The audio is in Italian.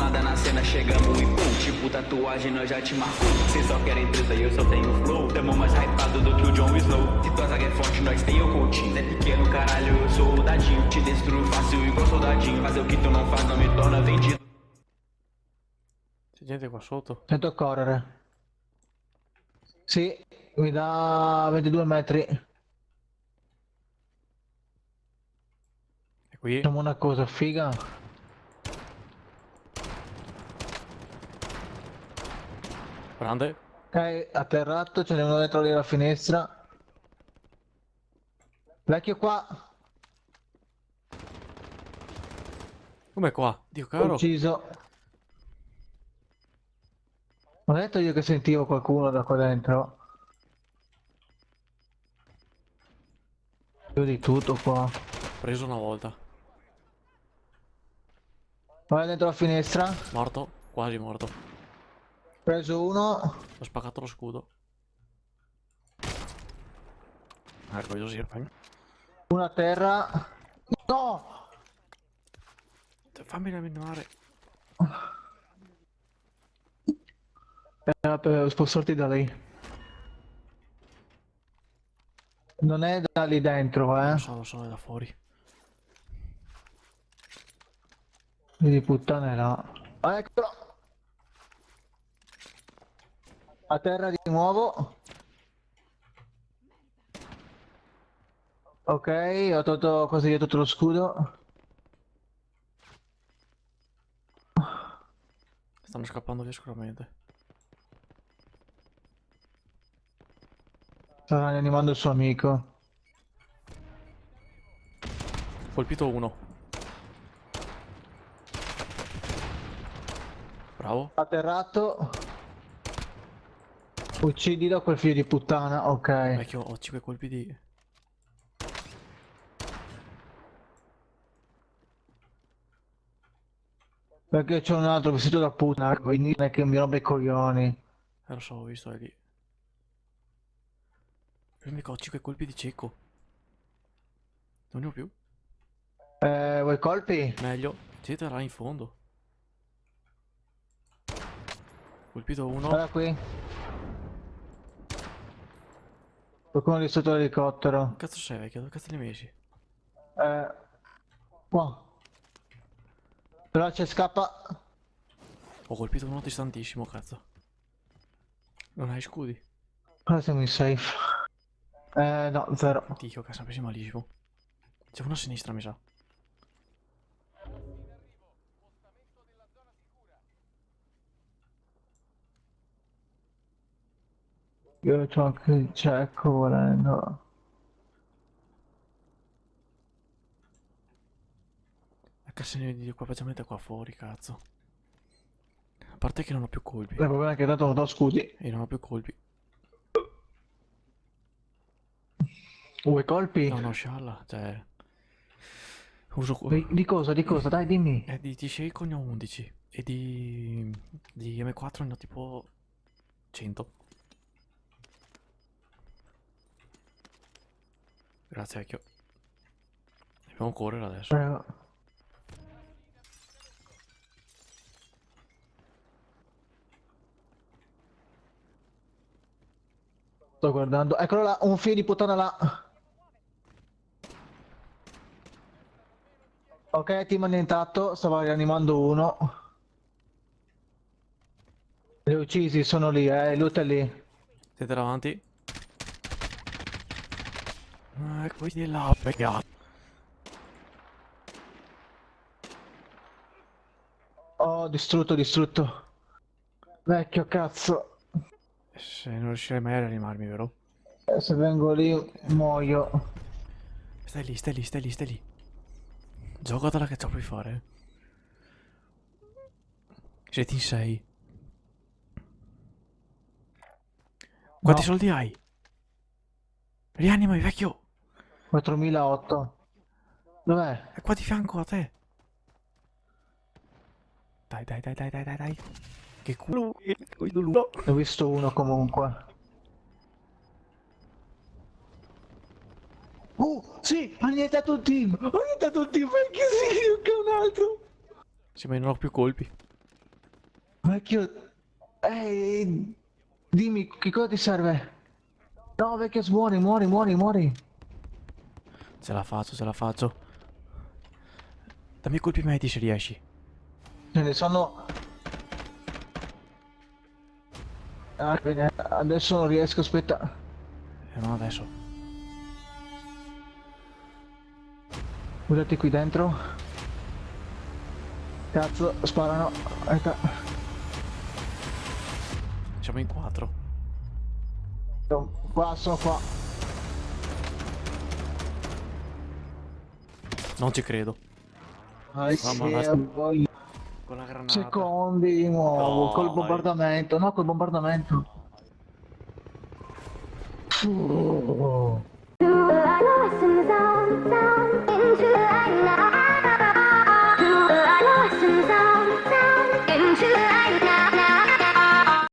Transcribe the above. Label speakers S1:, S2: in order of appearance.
S1: nada na cena, chegamos e pum. Tipo tatuagem, nós já te marcou. Cês só querem treta e eu só tenho flow. Tamo mais hypado do que o Jon Snow. Se tua zaga é forte, nós tem o coaching. É pequeno, caralho, eu sou o dadinho. Te destruo fácil igual soldadinho. Fazer o que tu não faz não me torna vendido.
S2: C'è gente qua sotto?
S3: Sento correre. Sì, mi dà 22 metri.
S2: È qui?
S3: Facciamo una cosa figa.
S2: Grande?
S3: Ok, atterrato, ce n'è uno dentro lì alla finestra. Vecchio qua,
S2: Com'è qua? Dio caro.
S3: ucciso. Ho detto io che sentivo qualcuno da qua dentro. Più di tutto qua.
S2: Preso una volta.
S3: Vai dentro la finestra.
S2: Morto? Quasi morto.
S3: Preso uno.
S2: Ho spaccato lo scudo. Ecco, io sì.
S3: Uno a terra. No!
S2: Fammi eliminare.
S3: Per spostarti da lì. Non è da lì dentro,
S2: Lo so, è da fuori.
S3: Di puttane là. Ah, eccolo! A terra di nuovo. Ok, ho tolto così tutto lo scudo.
S2: Stanno scappando via sicuramente.
S3: Sta rianimando il suo amico.
S2: Colpito uno. Bravo.
S3: Atterrato. Uccidilo quel figlio di puttana, ok.
S2: Vecchio, ho 5 colpi di...
S3: Perché c'è un altro vestito da puttana, quindi non è che mi rompe i coglioni.
S2: Lo so, ho visto, è lì. Io mica ho 5 colpi di cieco. Non ne ho più.
S3: Vuoi colpi?
S2: Meglio. Siete là in fondo. Colpito uno.
S3: Guarda qui. Qualcuno lì sotto l'elicottero.
S2: Che cazzo sei, vecchio? Dove cazzo li hai messi?
S3: Qua. Però c'è scappa.
S2: Ho colpito uno distantissimo, cazzo. Non hai scudi?
S3: Ora siamo in safe. No, zero.
S2: Dio, cazzo, presi malissimo. C'è uno a sinistra, mi sa.
S3: Io c'ho anche il cecco volendo.
S2: La cassina di equipaggiamento è qua fuori, cazzo. A parte che non ho più colpi.
S3: Il problema è che tanto non ho scudi.
S2: E non ho più colpi.
S3: Vuoi colpi?
S2: No, no, scialla, cioè... Uso...
S3: Di cosa? Di cosa? Dai, dimmi.
S2: di Shake ne ho 11. E di M4 ne ho tipo 100. Grazie, vecchio. Dobbiamo correre adesso.
S3: Sto guardando. Eccolo là, un figlio di puttana là. Ok, team annientato, stava rianimando uno. Li ho uccisi, sono lì, loot è lì.
S2: Siete davanti? Ecco di là, peccato.
S3: Oh, distrutto. Vecchio cazzo.
S2: Se non riuscirei mai a rianimarmi, vero?
S3: Se vengo lì, muoio.
S2: Stai lì. Giocatela che ce la puoi fare. Siete in 6. Quanti soldi hai? Rianimami, vecchio!
S3: 4008. Dov'è?
S2: È qua di fianco a te. Dai. Che culo. No.
S3: Ne ho visto uno comunque. Sì, ha annientato un team. Vecchio sì, che un altro.
S2: Sì, ma io non ho più colpi.
S3: Vecchio... Ehi... Dimmi, che cosa ti serve? No, vecchio, muori, muori, muori, muori.
S2: Ce la faccio, ce la faccio. Dammi colpi medici, riesci.
S3: Ce ne sono... Ah, bene, adesso non riesco, aspetta.
S2: Non adesso.
S3: Guardate qui dentro. Cazzo, sparano. Aspetta.
S2: Siamo in 4.
S3: Qua, sono qua.
S2: Non ci credo.
S3: Ah,
S2: Mamma,
S3: sì, poi
S2: con la granata.
S3: secondi di nuovo,
S2: No,
S3: col bombardamento, no, col bombardamento.